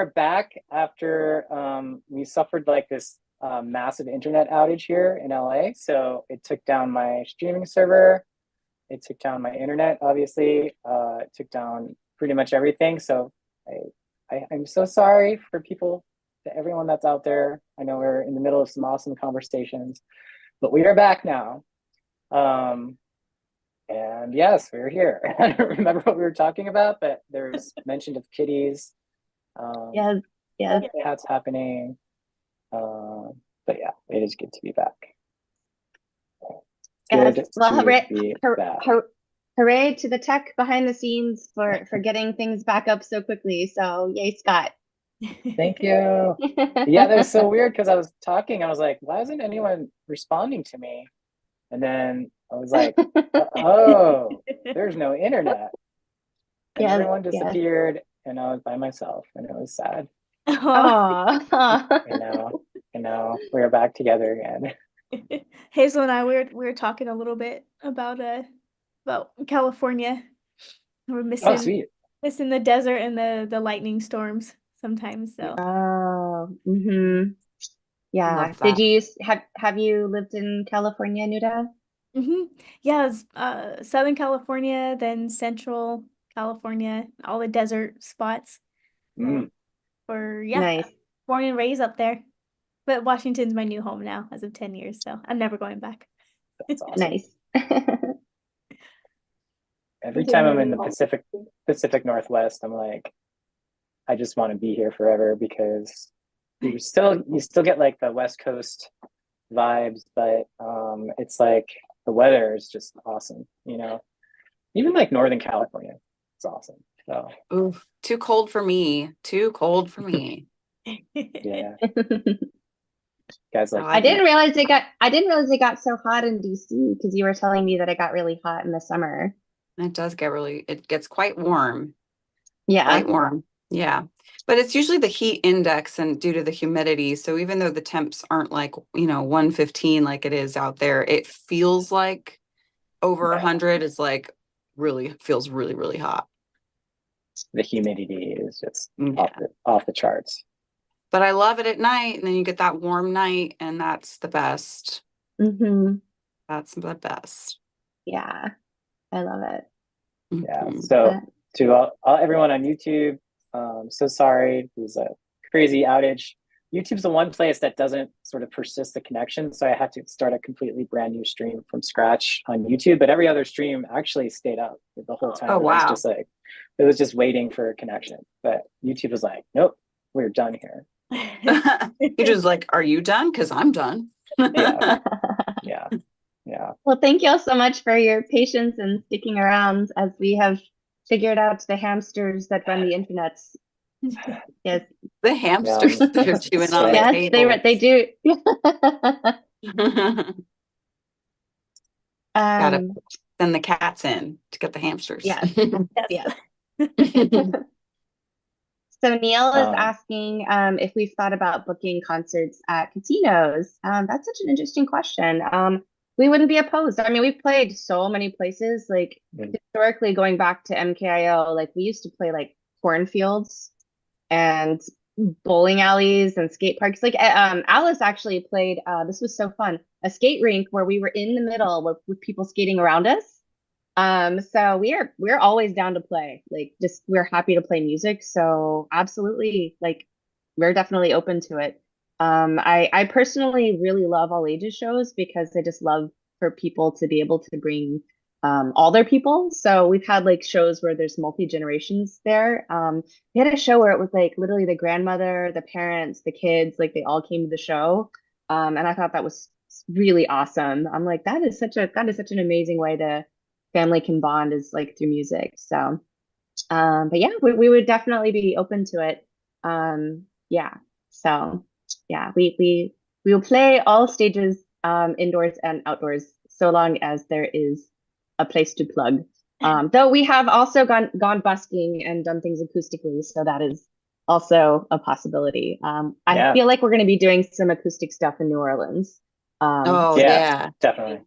are back after we suffered like this massive internet outage here in LA. So it took down my streaming server. It took down my internet, obviously. It took down pretty much everything. So I'm so sorry for people, to everyone that's out there. I know we're in the middle of some awesome conversations, but we are back now. And yes, we're here. I don't remember what we were talking about, but there's mention of kitties. Yes, yes. Cats happening. But yeah, it is good to be back. Yes. Well, hooray to the tech behind the scenes for getting things back up so quickly. So yay, Scott. Thank you. Yeah, that was so weird because I was talking. I was like, why isn't anyone responding to me? And then I was like, oh, there's no internet. And everyone disappeared, and I was by myself, and it was sad. You know, we're back together again. HAEZL and I, we were talking a little bit about California. We're missing the desert and the lightning storms sometimes. So. Yeah. Did you have you lived in California, Nuda? Yeah, it's, Southern California, then Central California, all the desert spots. Mm. Nice. Born and raised up there. But Washington's my new home now as of 10 years, so I'm never going back. That's awesome. Nice. Every time I'm in the Pacific Northwest, I'm like, I just want to be here forever because you still get like the West Coast vibes, but it's like the weather is just awesome, you know. Even like Northern California, it's awesome. So oof, too cold for me. Too cold for me. Yeah. Guys, like I didn't realize it got so hot in DC because you were telling me that it got really hot in the summer. It does get it gets quite warm. Yeah. Quite warm. Yeah. But it's usually the heat index and due to the humidity. So even though the temps aren't like, 115 like it is out there, it feels like over 100 is like feels really, really hot. The humidity is just off the charts. But I love it at night, and then you get that warm night, and that's the best. That's the best. Yeah, I love it. Yeah. So to everyone on YouTube, so sorry. It was a crazy outage. YouTube's the one place that doesn't sort of persist the connection, so I had to start a completely brand new stream from scratch on YouTube. But every other stream actually stayed up the whole time. Oh wow! It was just waiting for a connection. But YouTube was like, nope, we're done here. You're just like, are you done? Because I'm done. Yeah. Well, thank you all so much for your patience and sticking around as we have figured out the hamsters that run the internet. Yes, the hamsters that are chewing on the table. They do. Gotta send the cats in to get the hamsters. Yeah. So Neil is asking if we've thought about booking concerts at casinos. That's such an interesting question. We wouldn't be opposed. I mean, we've played so many places, like historically going back to MKIO, like we used to play like cornfields and bowling alleys and skate parks. Like Alice actually played, this was so fun, a skate rink where we were in the middle with people skating around us. So we're always down to play, like just we're happy to play music. So absolutely, like we're definitely open to it. I personally really love all ages shows because I just love for people to be able to bring all their people. So we've had like shows where there's multi-generations there. We had a show where it was like literally the grandmother, the parents, the kids, like they all came to the show. And I thought that was really awesome. I'm like, that is such an amazing way to family can bond is like through music. So but yeah, we would definitely be open to it. So yeah, we will play all stages indoors and outdoors so long as there is a place to plug. Though we have also gone busking and done things acoustically, so that is also a possibility. I feel like we're going to be doing some acoustic stuff in New Orleans. Definitely.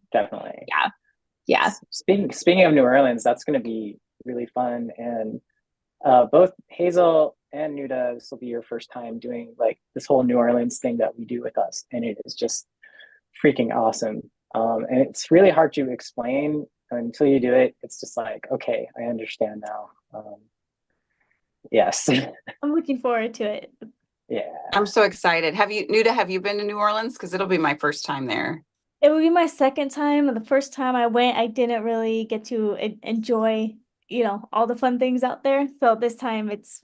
Yeah. Speaking of New Orleans, that's going to be really fun. And both HAEZL and Nuda, this will be your first time doing like this whole New Orleans thing that we do with us, and it is just freaking awesome. And it's really hard to explain until you do it. It's just like, okay, I understand now. Yes. I'm looking forward to it. Yeah. I'm so excited. Nuda, have you been to New Orleans? Because it'll be my first time there. It will be my second time. The first time I went, I didn't really get to enjoy, all the fun things out there. So this time it's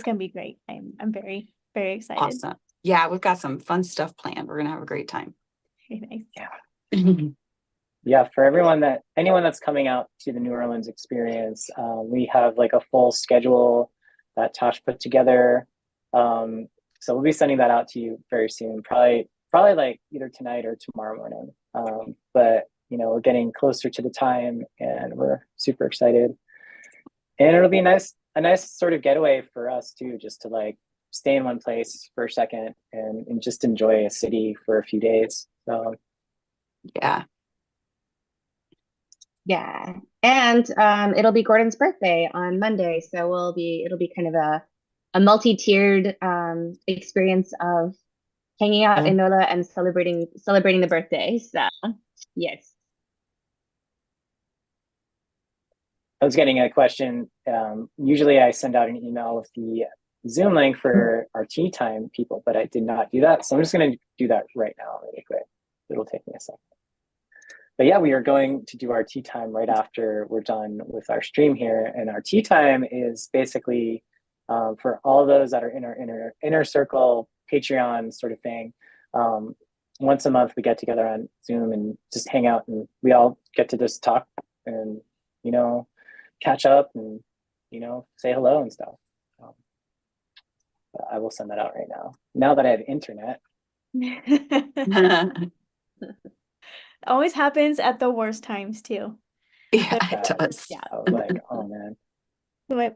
gonna be great. I'm very, very excited. Awesome. Yeah, we've got some fun stuff planned. We're gonna have a great time. Very nice. Yeah. Yeah, for anyone that's coming out to the New Orleans experience, we have like a full schedule that Tash put together. So we'll be sending that out to you very soon, probably like either tonight or tomorrow morning. But we're getting closer to the time, and we're super excited. And it'll be a nice sort of getaway for us too, just to like stay in one place for a second and just enjoy a city for a few days. So yeah. Yeah. And it'll be Gordon's birthday on Monday. So it'll be kind of a multi-tiered experience of hanging out in NOLA and celebrating the birthday. So yes. I was getting a question. Usually I send out an email with the Zoom link for our tea time people, but I did not do that. So I'm just going to do that right now really quick. It'll take me a second. But yeah, we are going to do our tea time right after we're done with our stream here. And our tea time is basically for all those that are in our inner circle Patreon sort of thing. Once a month we get together on Zoom and just hang out, and we all get to just talk and catch up and say hello and stuff. I will send that out right now that I have internet. Always happens at the worst times too. Yeah, it does. Yeah. I was like, oh man.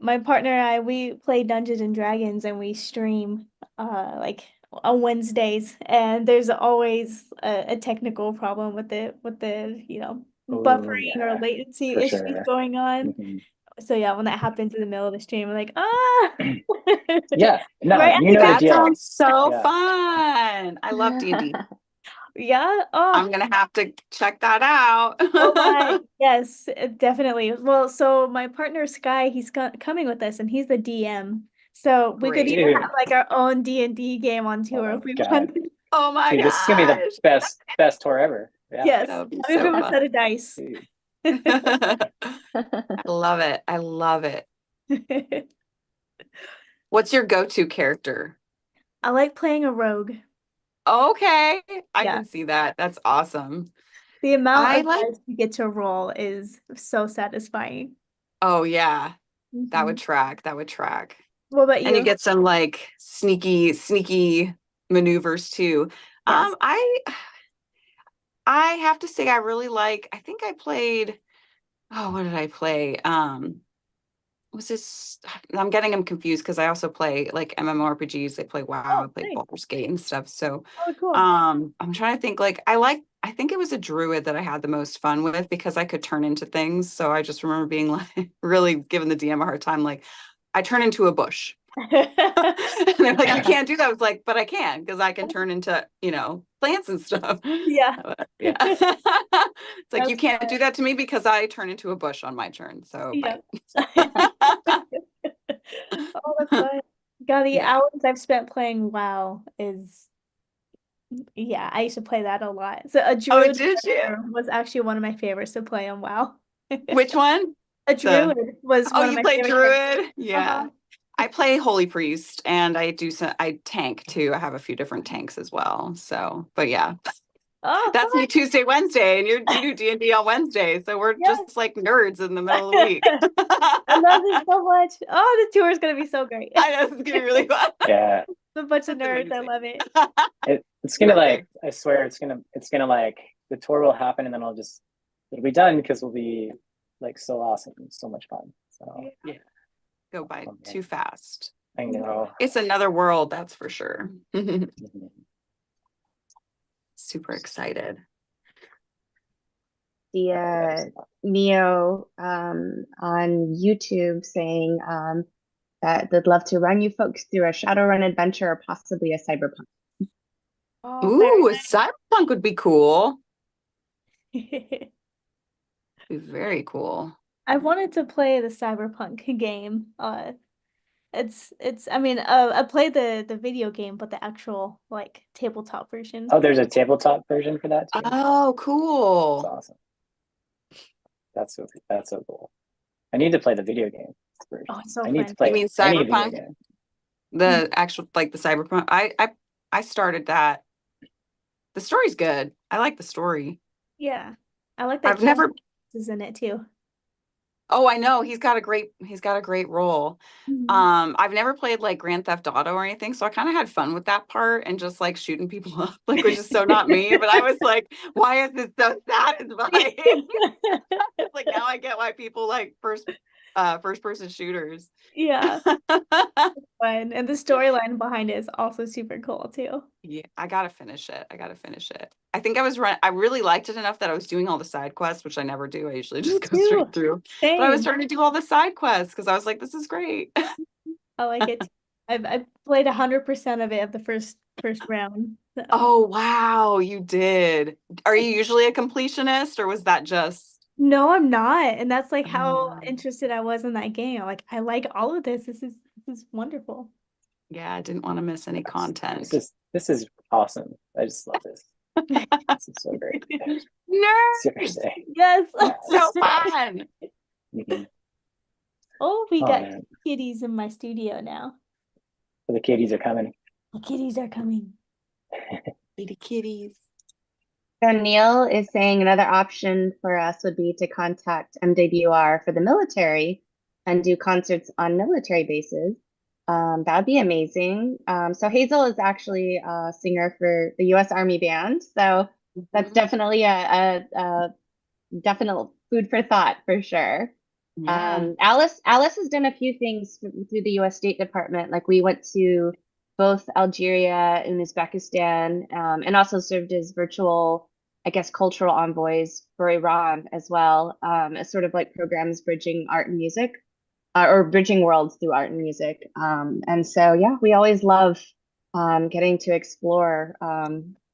My partner and I, we play Dungeons and Dragons, and we stream like on Wednesdays, and there's always a technical problem with the buffering or latency issues going on. Mm-hmm. So yeah, when that happens in the middle of the stream, I'm like, ah. Yeah, no, right that the deal. Sounds so fun. I love D&D. Yeah. Oh, I'm gonna have to check that out. oh my, yes, definitely. Well, so my partner Sky, he's coming with us, and he's the DM. So we could even have like our own D&D game on tour if we wanted. Oh my god! This is gonna be the best tour ever. Yeah. Yes, that would be we so have a fun. set of dice. I love it. I love it. What's your go-to character? I like playing a rogue. Okay, I can see that. That's awesome. The amount of dice you get to roll is so satisfying. Oh yeah, that would track. That would track. What about you? And you get some like sneaky maneuvers too. Yes. I have to say I really like. I think I played. Oh, what did I play? Was this? I'm getting them confused because I also play like MMORPGs. They play WoW, I play Baldur's Gate and stuff. So, cool. I'm trying to think. Like I think it was a druid that I had the most fun with because I could turn into things. So I just remember being like really giving the DM a hard time. Like I turn into a bush. And they're like, you can't do that. I was like, but I can because I can turn into plants and stuff. Yeah. Yeah. It's like you can't do that to me because I turn into a bush on my turn. So yeah. Oh, that's fun. God, the hours I've spent playing WoW is I used to play that a lot. So a druid was actually one of my favorites to play on WoW. Which one? A druid was one of my played druid? favorites. Yeah. I play Holy Priest and I tank too. I have a few different tanks as well. So, but yeah. Oh, that's me Tuesday, Wednesday, and you do D&D on Wednesday. So we're just like nerds in the middle of the week. I love this so much. Oh, the tour is going to be so great. I know, it's going to be really fun. Yeah. A bunch of nerds. Amazing. I love it. It's going to like, I swear it's going to like, the tour will happen and then it'll be done because we'll be like so awesome and so much fun. So yeah. Go by too fast. I know. It's another world, that's for sure. Super excited. The Neo on YouTube saying that they'd love to run you folks through a Shadowrun adventure or possibly a cyberpunk. Oh, very Ooh, a cyberpunk would be cool. nice. Be very cool. I wanted to play the Cyberpunk game. It's I mean, I played the video game, but the actual like tabletop version. Oh, there's a tabletop version for that too. Oh, That's cool. awesome. That's so cool. I need to play the video game version. Oh, it's so I need to fun. play You mean any video Cyberpunk? game. The actual like the cyberpunk. I started that. The story's good. I like the story. Yeah. I like that I've never Keanu is in it too. Oh, I know. He's got a great role. Mhm. I've never played like Grand Theft Auto or anything, so I kind of had fun with that part and just like shooting people up, like which is so not me. But I was like, why is this so satisfying? It's like now I get why people like first person shooters. Yeah. Fun. And the storyline behind it is also super cool too. Yeah, I gotta finish it. I think I really liked it enough that I was doing all the side quests, which I never do. I usually just go straight through. But I was Same. starting to do all the side quests because I was like, this is great. I like it too. I played 100% of it of the first round. So. Oh, wow, you did. Are you usually a completionist or was that just? No, I'm not. And that's like how Oh. interested I was in that game. Like I like all of this. This is wonderful. Yeah, I didn't want to miss any content. This is awesome. I just love this. This is so great. Nerd! Seriously. Yes. So fun. Mhm. Oh, we Oh, got man. kitties in my studio now. The kitties are coming. The kitties are coming. Lady kitties. So Neil is saying another option for us would be to contact MWR for the military and do concerts on military bases. That would be amazing. So HAEZL is actually a singer for the U.S. Army Band, so that's definitely a definite food for thought for sure. Yeah. Alice has done a few things through the U.S. State Department. Like we went to both Algeria and Uzbekistan, and also served as virtual, I guess, cultural envoys for Iran as well, as sort of like programs bridging art and music, or bridging worlds through art and music. And so, yeah, we always love getting to explore.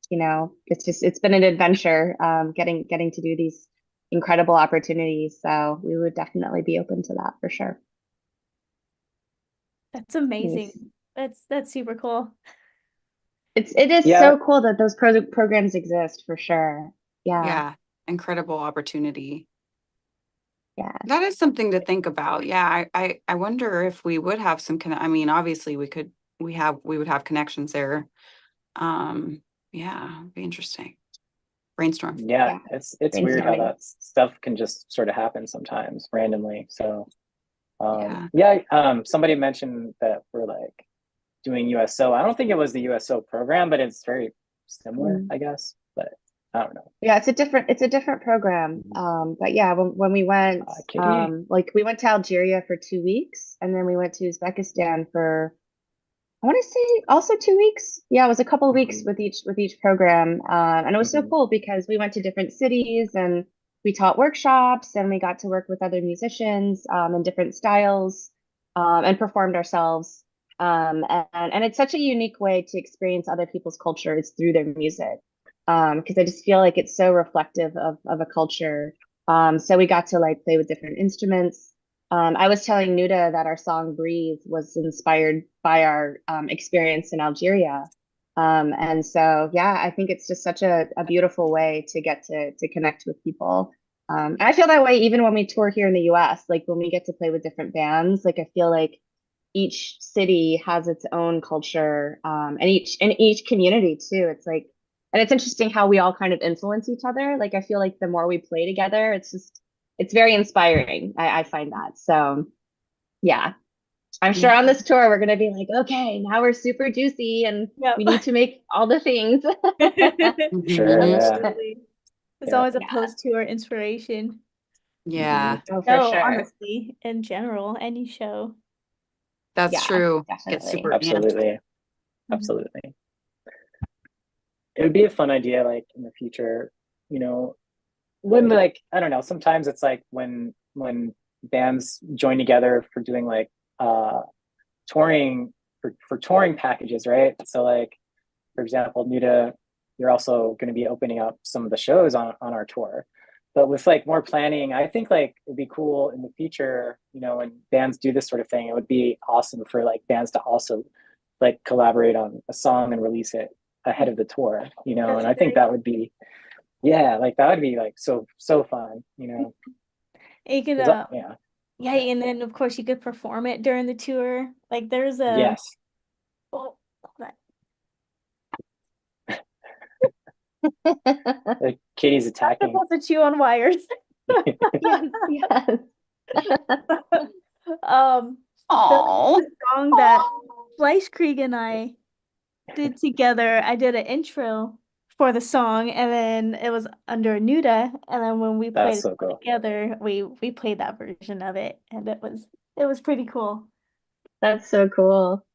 It's been an adventure getting to do these incredible opportunities. So we would definitely be open to that for sure. That's amazing. That's super cool. It is so cool that those programs exist for sure. Yeah, incredible opportunity. Yeah, that is something to think about. Yeah, I wonder if we would have some I mean, obviously we would have connections there. Yeah, it'd be interesting. Brainstorm. Yeah, it's weird how that stuff can just sort of happen sometimes randomly. So somebody mentioned that we're like doing USO. I don't think it was the USO program, but it's very similar, I guess. But I don't know. Yeah, it's a different program. But yeah, when we went, like we went to Algeria for 2 weeks, and then we went to Uzbekistan for, I want to say also 2 weeks. Yeah, it was a couple of weeks with each program, and it was so cool because we went to different cities and we taught workshops and we got to work with other musicians in different styles and performed ourselves. And it's such a unique way to experience other people's cultures through their music. Because I just feel like it's so reflective of a culture. So we got to like play with different instruments. I was telling Nuda that our song Breathe was inspired by our experience in Algeria. And so, yeah, I think it's just such a beautiful way to get to connect with people. And I feel that way even when we tour here in the US, like when we get to play with different bands, like I feel like each city has its own culture, and each community too. It's like, and it's interesting how we all kind of influence each other. Like I feel like the more we play together, it's very inspiring. I find that. So yeah, I'm sure on this tour we're gonna be like, okay, now we're super juicy and we need to make all the things. Sure. Absolutely. There's always a post-tour inspiration. Yeah. Oh, for sure. Honestly, in general, any show. That's true. Definitely. Get super Absolutely. Absolutely. It would be a fun idea, like in the future, you know, when like, I don't know, sometimes it's like when bands join together for doing like touring for touring packages, right? So like, for example, Nuda, you're also going to be opening up some of the shows on our tour. But with like more planning, I think like it'd be cool in the future, you know, when bands do this sort of thing, it would be awesome for like bands to also like collaborate on a song and release it ahead of the tour, you know. That's And I think that would be, yeah, like that would be like so fun, you know. You could, Yeah. yeah, and then of course you could perform it during the tour. Like there's a Yes. oh, hold Like Katie's attacking. on. To chew on wires. Yes. Oh, The song that Fleischkrieg and I did together. I did an intro for the song, and then it was under Nuda, and then when we played That's so cool. together, we played that version of it, and it was pretty cool. That's so cool.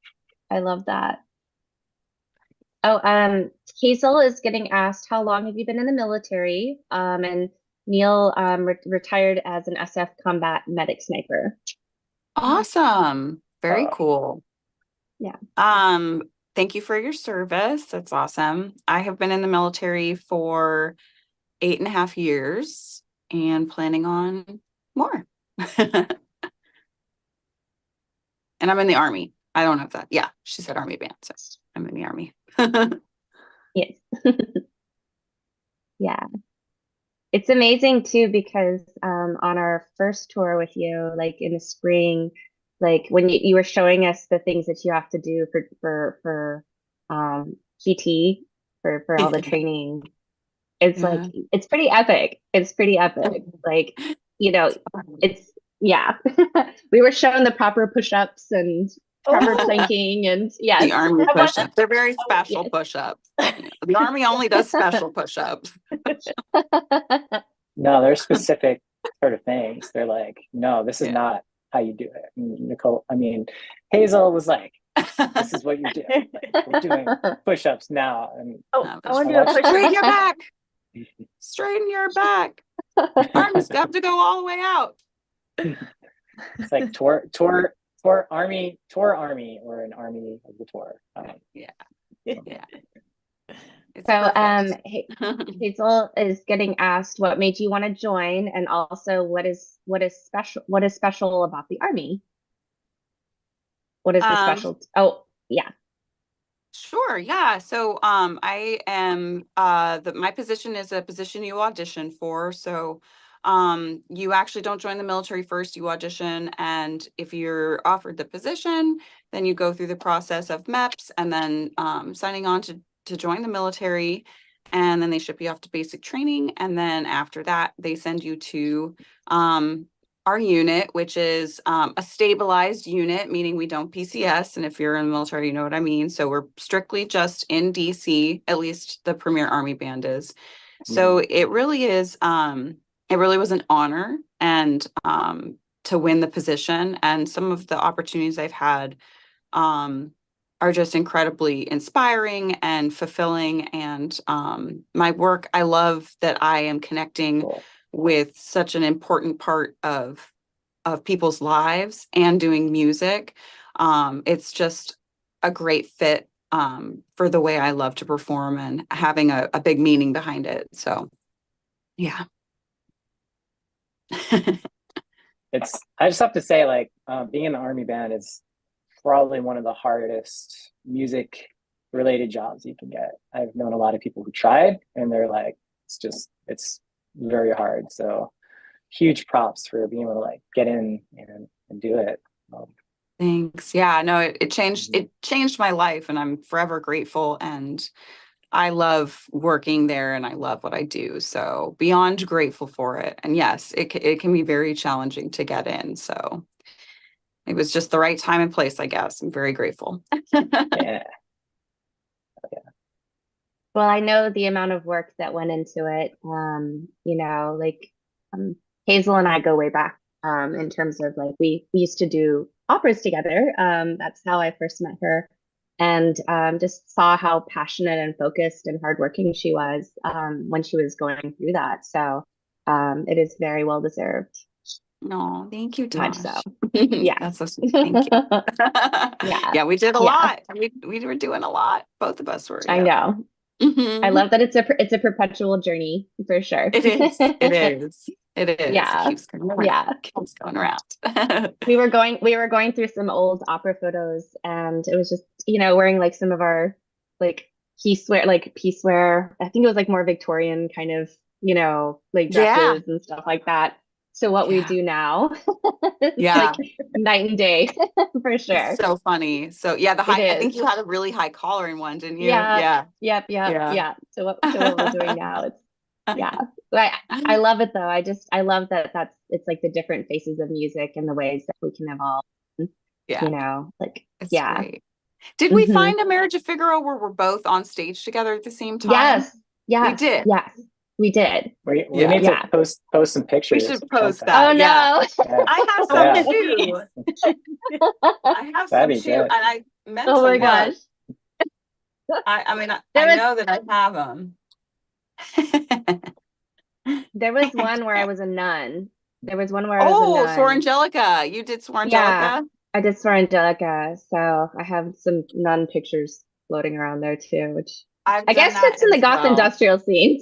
I love that. Oh, HAEZL is getting asked, how long have you been in the military? And Neil retired as an SF combat medic sniper. awesome. Very cool. Yeah. Thank you for your service. That's awesome. I have been in the military for 8.5 years and planning on more. And I'm in the Army. I don't know if that, yeah, she said Army band, so I'm in the Army. Yes. Yeah. It's amazing too, because on our first tour with you, like in the spring, like when you were showing us the things that you have to do for PT for all the training, it's Yeah. like it's pretty epic. It's pretty epic. Like, you know, it's yeah. We were shown the proper push-ups and proper planking, and yes. The Army push-ups. They're very special Yes. push-ups. The Army only does special push-ups. No, they're specific sort of things. They're like, no, this is Yeah. not how you do it. And Nicole, I mean, HAEZL was like, this is what you do. Like, we're doing push-ups now. And I that's want to do a watch- push Straighten your back. Straighten your back. Arms have to go all the way out. it's like tour army, or an army of the tour. Yeah. It's So perfect. HAEZL is getting asked what made you want to join, and also what is special about the Army? What is the special? Oh, yeah. Sure, yeah. So I am my position is a position you audition for. So you actually don't join the military first, you audition, and if you're offered the position, then you go through the process of MEPS and then signing on to join the military, and then they ship you off to basic training, and then after that they send you to our unit, which is a stabilized unit, meaning we don't PCS. And if you're in the military, you know what I mean. So we're strictly just in DC, at least the Premier Army Band is. So it really is, it really was an honor and to win the position. And some of the opportunities I've had are just incredibly inspiring and fulfilling. And my work, I love that I am connecting with such an important part of people's lives and doing music. It's just a great fit for the way I love to perform and having a big meaning behind it. So yeah. I just have to say, like, being in the Army Band is probably one of the hardest music related jobs you can get. I've known a lot of people who tried and they're like, it's very hard. So huge props for being able to like get in and do it. Thanks. Yeah, no, it changed my life, and I'm forever grateful. And I love working there and I love what I do. So beyond grateful for it. And yes, it can be very challenging to get in. So it was just the right time and place, I guess. I'm very grateful. Yeah. Well, I know the amount of work that went into it. You know, like HAEZL and I go way back in terms of like we used to do operas together. That's how I first met her, and just saw how passionate and focused and hardworking she was when she was going through that. So it is very well deserved. No, thank you, Much Tash. so. Yeah. That's so sweet. Thank you. Yeah. Yeah, we did a Yeah. lot. We were doing a lot. Both of us were. I Yeah. know. I Mhm. love that it's a perpetual journey for sure. It is. It is. It is. Yeah. It keeps going around. Yeah. Keeps going around. We were going through some old opera photos, and it was just, wearing like some of our like piecewear. I think it was like more Victorian kind of, like Yeah. dresses and stuff like that. So what we Yeah. do now is Yeah. like night and day for sure. It's so funny. So yeah, the It high, I think is. you had a really high collar in one, didn't you? Yeah. Yeah. Yep. Yeah. Yeah. So what we're doing now, yeah. I love it though. I love that it's like the different faces of music and the ways that we can evolve. Yeah. Like, It's yeah. great. Did we find a Marriage of Figaro where we're both on stage together at the same time? Yes. We did. Yes. We did. We Yeah. need Yeah. to post some We pictures. should of post that. Oh that. Yeah. no. Yeah. I have some too. I have some That'd be too. good. And I meant Oh to my look. gosh. I mean, There I was know that I have them. there was one where I was a nun. There was one where I was a Oh, Sor nun. Angelica. You did Sor Yeah. Angelica? I did Sor Angelica, so I have some nun pictures floating around there too, which I've I done guess that fits in the as goth well. industrial scene.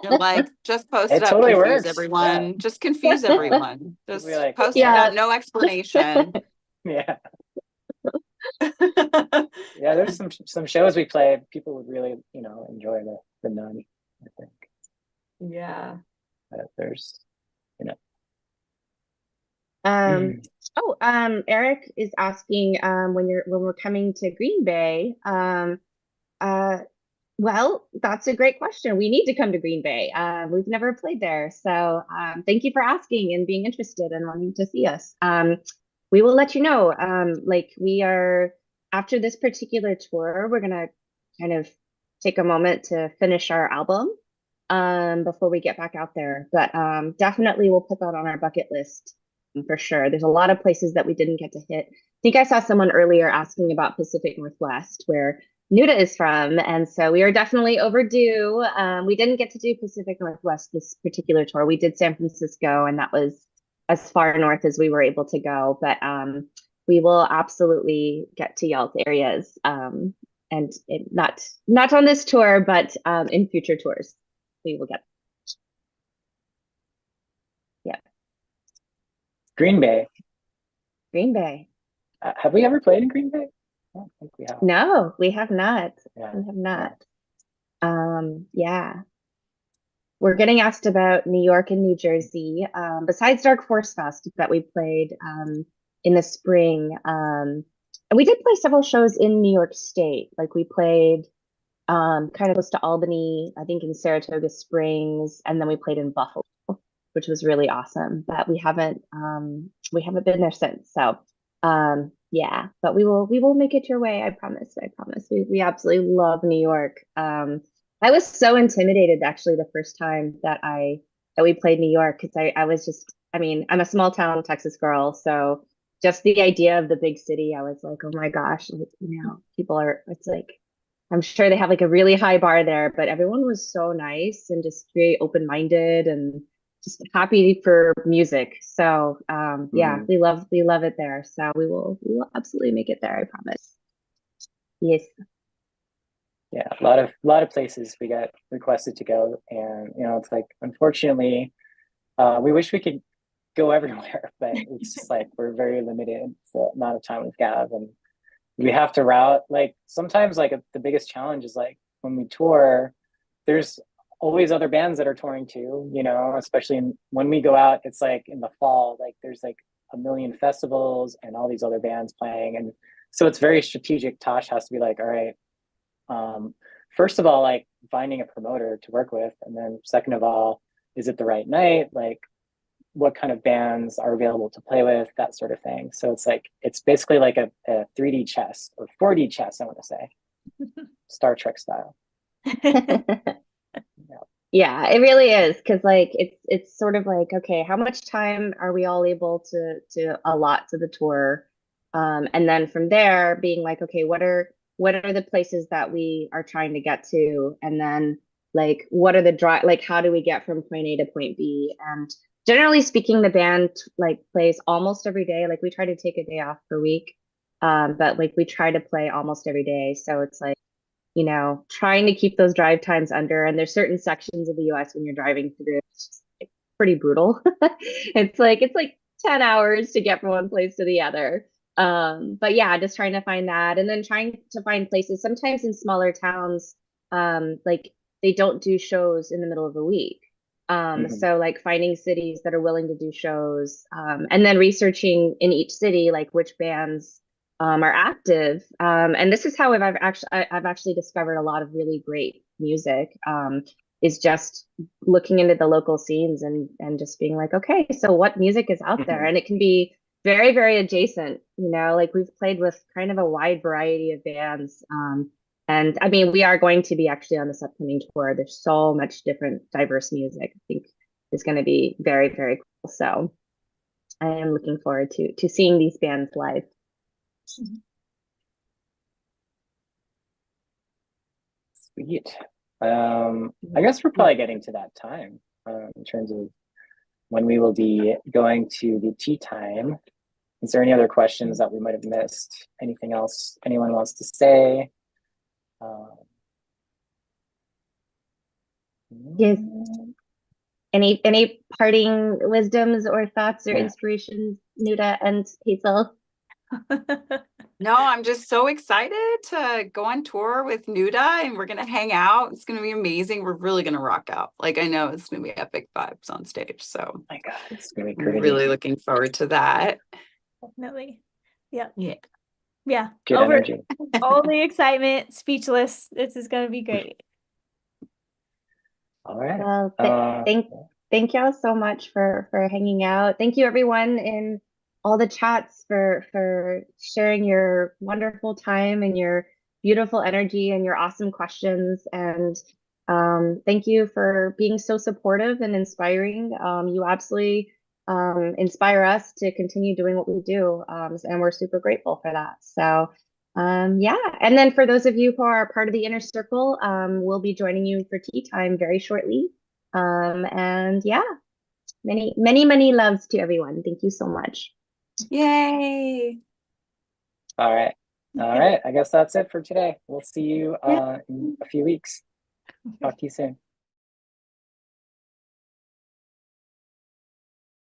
You're like, just post It it up, totally confuse works. everyone. Yeah. Just confuse everyone. Just Be like, post it Yeah. up, no explanation. Yeah. Yeah, there's some shows we play. People would really, enjoy the nun, I think. Yeah. But there's, Eric is asking when we're coming to Green Bay. Well, that's a great question. We need to come to Green Bay. We've never played there. So thank you for asking and being interested and wanting to see us. We will let you know. We are, after this particular tour, we're gonna kind of take a moment to finish our album before we get back out there. But definitely we'll put that on our bucket list for sure. There's a lot of places that we didn't get to hit. I think I saw someone earlier asking about Pacific Northwest, where Nuda is from, and so we are definitely overdue. We didn't get to do Pacific Northwest this particular tour. We did San Francisco, and that was as far north as we were able to go. But we will absolutely get to y'all's areas, and not on this tour, but in future tours, we will get. Yeah, Green Bay. Green Bay. Have we ever played in Green Bay? I don't think we have. No, we have not. Yeah. We have not. Yeah. We're getting asked about New York and New Jersey. Besides Dark Force Fest that we played in the spring, and we did play several shows in New York State. Like we played kind of close to Albany, I think in Saratoga Springs, and then we played in Buffalo, which was really awesome. But we haven't been there since. So yeah, but we will make it your way. I promise. We absolutely love New York. I was so intimidated actually the first time that we played New York, because I was just, I'm a small town Texas girl, so just the idea of the big city, I was like, oh my gosh, people are, it's like, I'm sure they have like a really high bar there, but everyone was so nice and just very open-minded and just happy for music. So yeah, we love it there. So we will absolutely make it there, I promise. Yes. Yeah, a lot of places we got requested to go, and it's like, unfortunately, we wish we could go everywhere, but it's just like we're very limited the amount of time we have, and we have to route. Like sometimes, like the biggest challenge is like when we tour, there's always other bands that are touring too. Especially when we go out, it's like in the fall, like there's like a million festivals and all these other bands playing, and so it's very strategic. Tosh has to be like, all right. First of all, like finding a promoter to work with, and then second of all, is it the right night? Like, what kind of bands are available to play with? That sort of thing. So it's basically like a 3D chess or 4D chess, I want to say, Star Trek style. Yeah, it really is, because like it's sort of like, okay, how much time are we all able to allot to the tour? And then from there being like, okay, what are the places that we are trying to get to? And then like, what are the like, how do we get from point A to point B? And generally speaking, the band like plays almost every day. Like we try to take a day off per week. But like we try to play almost every day. So it's like, you know, trying to keep those drive times under. And there's certain sections of the US when you're driving through, it's just like pretty brutal. It's like 10 hours to get from one place to the other. But yeah, just trying to find that, and then trying to find places sometimes in smaller towns, like they don't do shows in the middle of the week. So like finding cities that are willing to do shows, and then researching in each city like which bands are active. And this is how I've actually discovered a lot of really great music, is just looking into the local scenes and just being like, okay, so what music is out there? And it can be very, very adjacent, you know, like we've played with kind of a wide variety of bands. And I mean, we are going to be actually on this upcoming tour. There's so much different diverse music. I think is going to be very, very cool. So I am looking forward to seeing these bands live. Sweet. I guess we're probably getting to that time in terms of when we will be going to the tea time. Is there any other questions that we might have missed? Anything else anyone wants to say? Yes. Any parting wisdoms or thoughts or inspirations, Nuda and HAEZL? No, I'm just so excited to go on tour with Nuda, and we're gonna hang out. It's gonna be amazing. We're really gonna rock out. Like, I know it's gonna be epic vibes on stage. So oh my God, it's gonna be I'm crazy. really looking forward to that. Definitely. Yeah. Good Over energy. all the excitement, speechless. This is gonna be great. All right. Well, thank y'all so much for hanging out. Thank you everyone in all the chats for sharing your wonderful time and your beautiful energy and your awesome questions. And thank you for being so supportive and inspiring. You absolutely inspire us to continue doing what we do. And we're super grateful for that. So yeah, and then for those of you who are part of the inner circle, we'll be joining you for tea time very shortly. And yeah, many loves to everyone. Thank you so much. Yay. All right. I guess that's it for today. We'll see you in a few weeks. Talk to you soon.